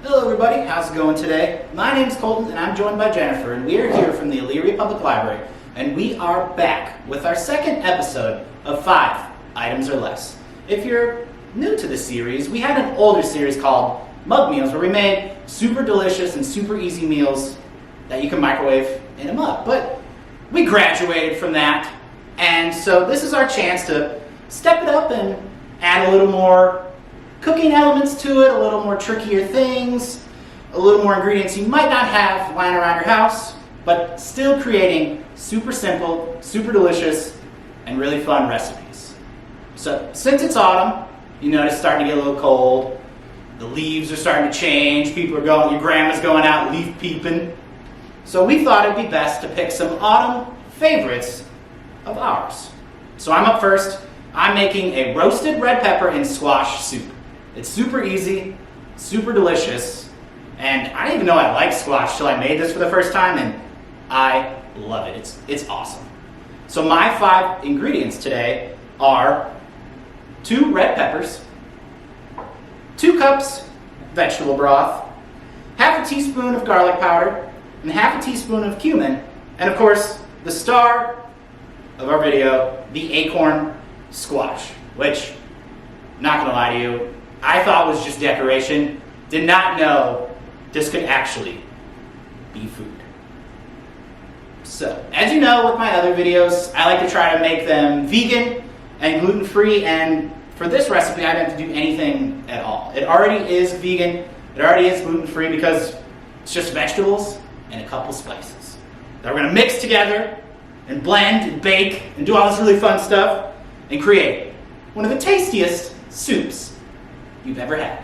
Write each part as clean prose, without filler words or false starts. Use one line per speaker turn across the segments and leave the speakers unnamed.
Hello everybody, how's it going today? My name's Colton and I'm joined by Jennifer, and we are here from the Elyria Public Library, and we are back with our second episode of 5 Items or Less. If you're new to the series, we had an older series called Mug Meals where we made super delicious and super easy meals that you can microwave in a mug. But we graduated from that, and so this is our chance to step it up and add a little more cooking elements to it, a little more trickier things, a little more ingredients you might not have lying around your house, but still creating super simple, super delicious, and really fun recipes. So since it's autumn, you notice it's starting to get a little cold. The leaves are starting to change. People are going, your grandma's going out leaf peeping. So we thought it'd be best to pick some autumn favorites of ours. So I'm up first. I'm making a roasted red pepper and squash soup. It's super easy, super delicious, and I didn't even know I liked squash till I made this for the first time, and I love it. It's awesome. So my 5 ingredients today are 2 red peppers, 2 cups vegetable broth, half a teaspoon of garlic powder, and half a teaspoon of cumin, and of course, the star of our video, the acorn squash, which, not gonna lie to you, I thought was just decoration. Did not know this could actually be food. So, as you know with my other videos, I like to try to make them vegan and gluten-free, and for this recipe I didn't have to do anything at all. It already is vegan, it already is gluten-free because it's just vegetables and a couple spices that we're gonna mix together and blend and bake and do all this really fun stuff and create one of the tastiest soups you've ever had.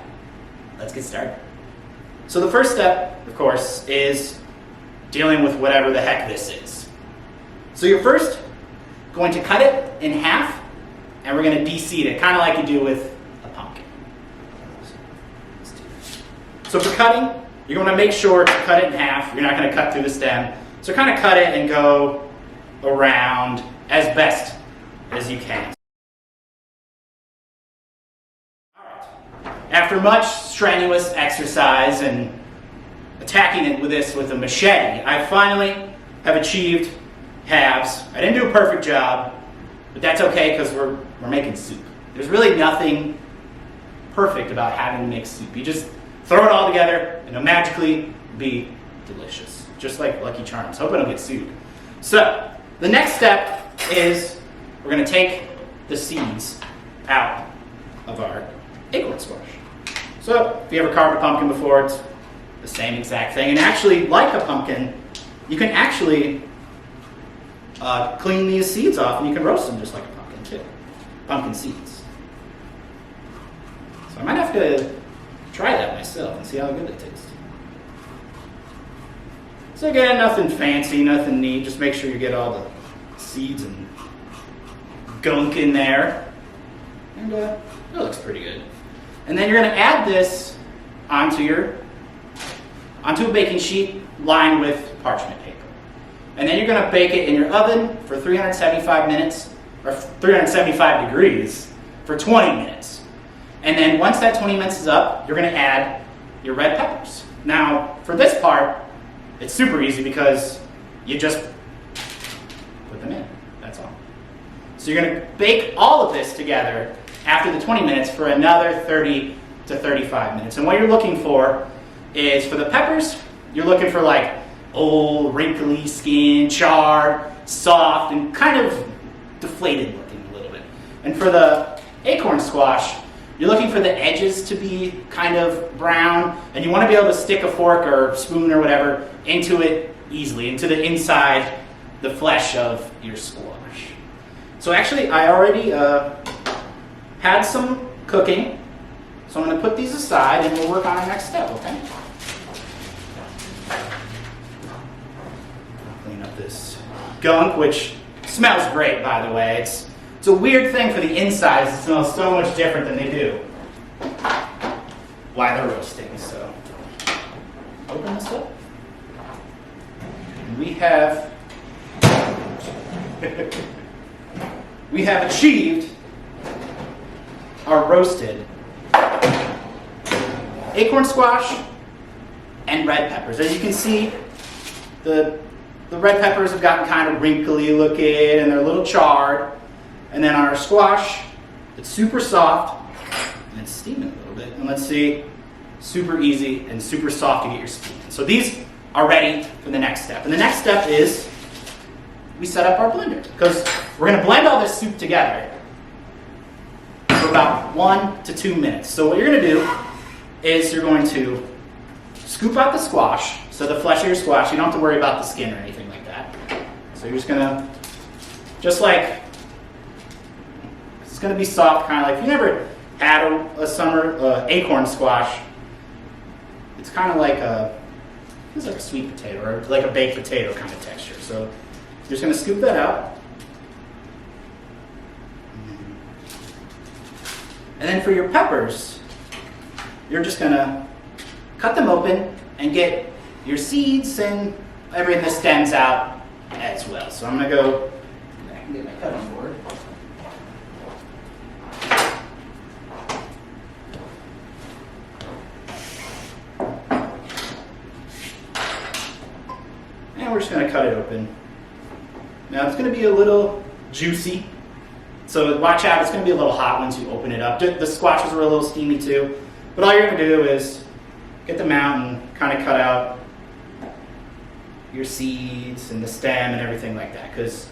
Let's get started. So the first step, of course, is dealing with whatever the heck this is. So you're first going to cut it in half, and we're going to de-seed it, kind of like you do with a pumpkin. So for cutting, you're going to make sure to cut it in half. You're not going to cut through the stem. So kind of cut it and go around as best as you can. After much strenuous exercise and attacking it with a machete, I finally have achieved halves. I didn't do a perfect job, but that's okay because we're making soup. There's really nothing perfect about having to make soup. You just throw it all together and it'll magically be delicious, just like Lucky Charms. Hope I don't get sued. So the next step is we're going to take the seeds out of our acorn squash. So if you ever carved a pumpkin before, it's the same exact thing. And actually, like a pumpkin, you can actually clean these seeds off and you can roast them just like a pumpkin too. Pumpkin seeds. So I might have to try that myself and see how good it tastes. So again, nothing fancy, nothing neat. Just make sure you get all the seeds and gunk in there. And it looks pretty good. And then you're going to add this onto a baking sheet lined with parchment paper. And then you're going to bake it in your oven for 375 minutes, or 375 degrees, for 20 minutes. And then once that 20 minutes is up, you're going to add your red peppers. Now, for this part, it's super easy because you just put them in. That's all. So you're going to bake all of this together after the 20 minutes for another 30 to 35 minutes. And what you're looking for is, for the peppers, you're looking for like old, wrinkly skin, charred, soft, and kind of deflated looking a little bit. And for the acorn squash, you're looking for the edges to be kind of brown, and you want to be able to stick a fork or spoon or whatever into it easily, into the inside, the flesh of your squash. So actually, I already had some cooking, so I'm going to put these aside and we'll work on our next step, okay? Clean up this gunk, which smells great, by the way. It's a weird thing for the insides. It smells so much different than they do while they're roasting. So open this up. And we have achieved our roasted acorn squash and red peppers. As you can see, the red peppers have gotten kind of wrinkly looking and they're a little charred. And then on our squash, it's super soft and it's steaming a little bit. And let's see, super easy and super soft to get your steam in. So these are ready for the next step. And the next step is we set up our blender because we're going to blend all this soup together for about 1 to 2 minutes. So what you're going to do is you're going to scoop out the squash, so the flesh of your squash. You don't have to worry about the skin or anything like that. So you're just going to, just like, it's going to be soft, kind of like, if you never had a summer acorn squash, it's kind of like it's like a sweet potato or like a baked potato kind of texture. So you're just going to scoop that out. And then for your peppers, you're just going to cut them open and get your seeds and everything that stems out as well. So I'm going to go back and get my cutting board. And we're just going to cut it open. Now it's going to be a little juicy. So watch out, it's going to be a little hot once you open it up. The squashes are a little steamy too. But all you're going to do is get them out and kind of cut out your seeds and the stem and everything like that. Because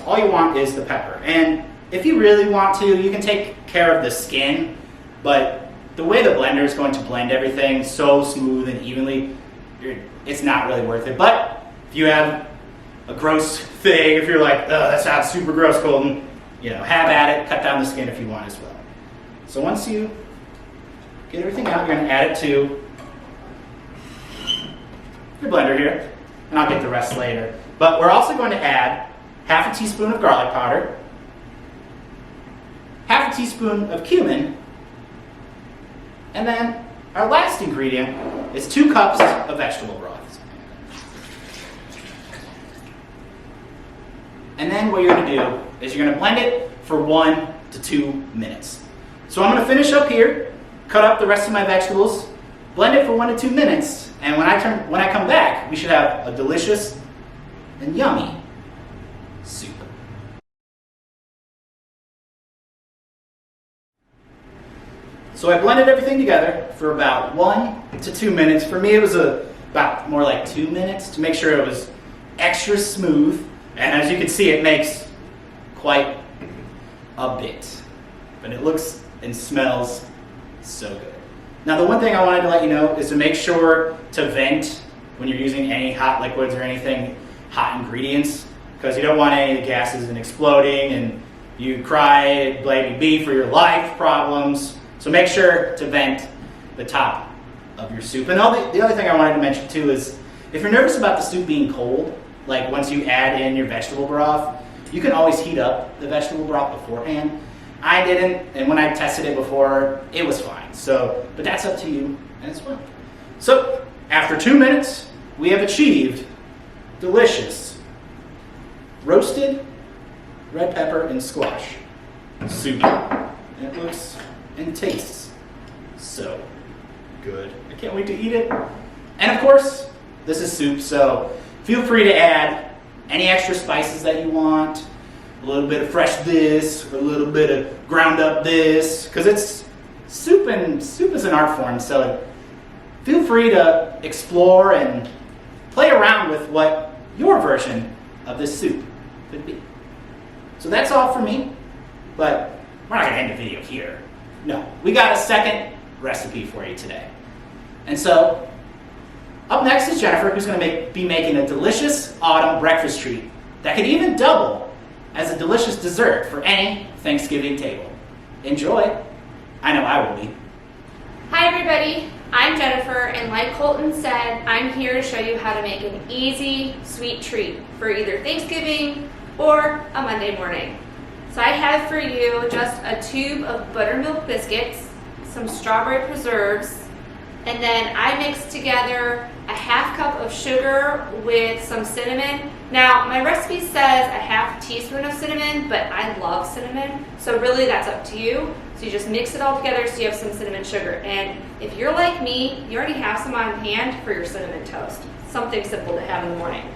all you want is the pepper. And if you really want to, you can take care of the skin. But the way the blender is going to blend everything so smooth and evenly, it's not really worth it. But if you have a gross thing, if you're like, oh, that sounds super gross, Colton, have at it, cut down the skin if you want as well. So once you get everything out, you're going to add it to your blender here, and I'll get the rest later. But we're also going to add half a teaspoon of garlic powder, half a teaspoon of cumin, and then our last ingredient is 2 cups of vegetable broth. And then what you're going to do is you're going to blend it for 1 to 2 minutes. So I'm going to finish up here, cut up the rest of my vegetables, blend it for 1 to 2 minutes, and when I come back, we should have a delicious and yummy soup. So I blended everything together for about 1 to 2 minutes. For me, it was about more like 2 minutes to make sure it was extra smooth. And as you can see, it makes quite a bit. But it looks and smells so good. Now, the one thing I wanted to let you know is to make sure to vent when you're using any hot liquids or anything, hot ingredients, because you don't want any of the gases and exploding and you cry, blame me for your life problems. So make sure to vent the top of your soup. And the other thing I wanted to mention too is if you're nervous about the soup being cold, like once you add in your vegetable broth, you can always heat up the vegetable broth beforehand. I didn't, and when I tested it before, it was fine. So, but that's up to you as well. So, after 2 minutes, we have achieved delicious roasted red pepper and squash soup. And it looks and tastes so good. I can't wait to eat it. And of course, this is soup, so feel free to add any extra spices that you want, a little bit of fresh this, or a little bit of ground up this, because it's soup, and soup is an art form, so feel free to explore and play around with what your version of this soup could be. So that's all for me, but we're not going to end the video here. No, we got a second recipe for you today. And so, up next is Jennifer, who's going to be making a delicious autumn breakfast treat that could even double as a delicious dessert for any Thanksgiving table. Enjoy. I know I will be.
Hi everybody, I'm Jennifer, and like Colton said, I'm here to show you how to make an easy, sweet treat for either Thanksgiving or a Monday morning. So I have for you just a tube of buttermilk biscuits, some strawberry preserves, And then I mixed together a half cup of sugar with some cinnamon. Now, my recipe says a half teaspoon of cinnamon, but I love cinnamon, so really that's up to you. So you just mix it all together so you have some cinnamon sugar. And if you're like me, you already have some on hand for your cinnamon toast. Something simple to have in the morning.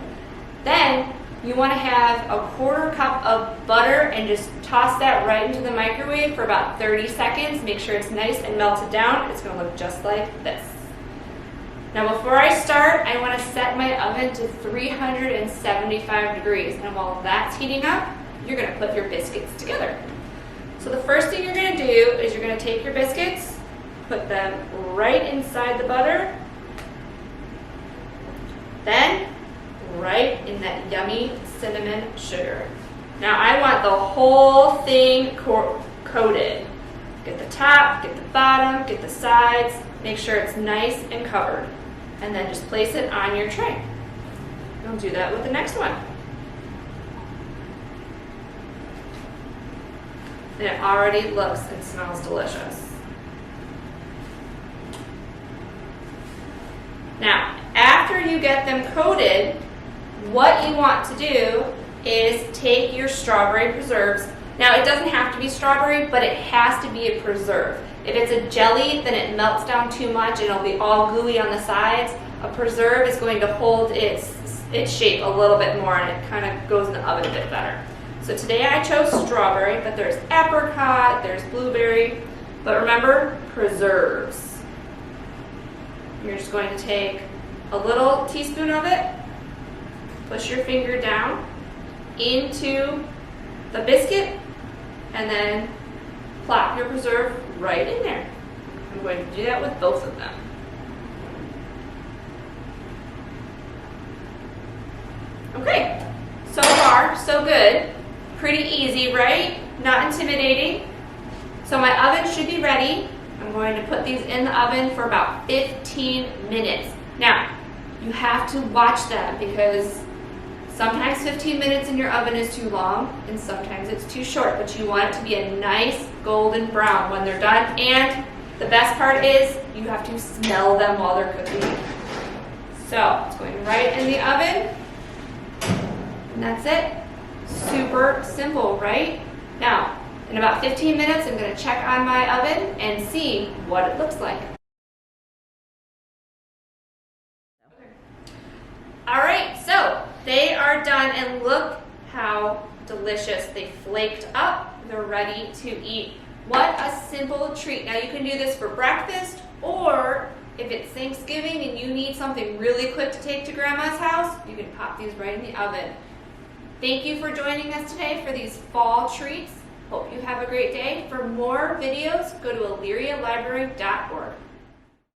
Then you want to have a quarter cup of butter and just toss that right into the microwave for about 30 seconds. Make sure it's nice and melted down. It's going to look just like this. Now before I start, I want to set my oven to 375 degrees. And while that's heating up, you're going to put your biscuits together. So the first thing you're going to do is you're going to take your biscuits, put them right inside the butter, then right in that yummy cinnamon sugar. Now I want the whole thing coated. Get the top, get the bottom, get the sides, make sure it's nice and covered. And then just place it on your tray. You'll do that with the next one. And it already looks and smells delicious. Now, after you get them coated, what you want to do is take your strawberry preserves. Now, it doesn't have to be strawberry, but it has to be a preserve. If it's a jelly, then it melts down too much and it'll be all gooey on the sides. A preserve is going to hold its shape a little bit more and it kind of goes in the oven a bit better. So today I chose strawberry, but there's apricot, there's blueberry, but remember, preserves. You're just going to take a little teaspoon of it, push your finger down into the biscuit, and then plop your preserve right in there. I'm going to do that with both of them. Okay, so far, so good. Pretty easy, right? Not intimidating. So my oven should be ready. I'm going to put these in the oven for about 15 minutes. Now, you have to watch them because sometimes 15 minutes in your oven is too long and sometimes it's too short, but you want it to be a nice golden brown when they're done. And the best part is you have to smell them while they're cooking. So it's going right in the oven. And that's it. Super simple, right? Now, in about 15 minutes, I'm going to check on my oven and see what it looks like. All right, so they are done and look how delicious. They flaked up. They're ready to eat. What a simple treat. Now you can do this for breakfast, or if it's Thanksgiving and you need something really quick to take to Grandma's house, you can pop these right in the oven. Thank you for joining us today for these fall treats. Hope you have a great day. For more videos, go to illyrialibrary.org.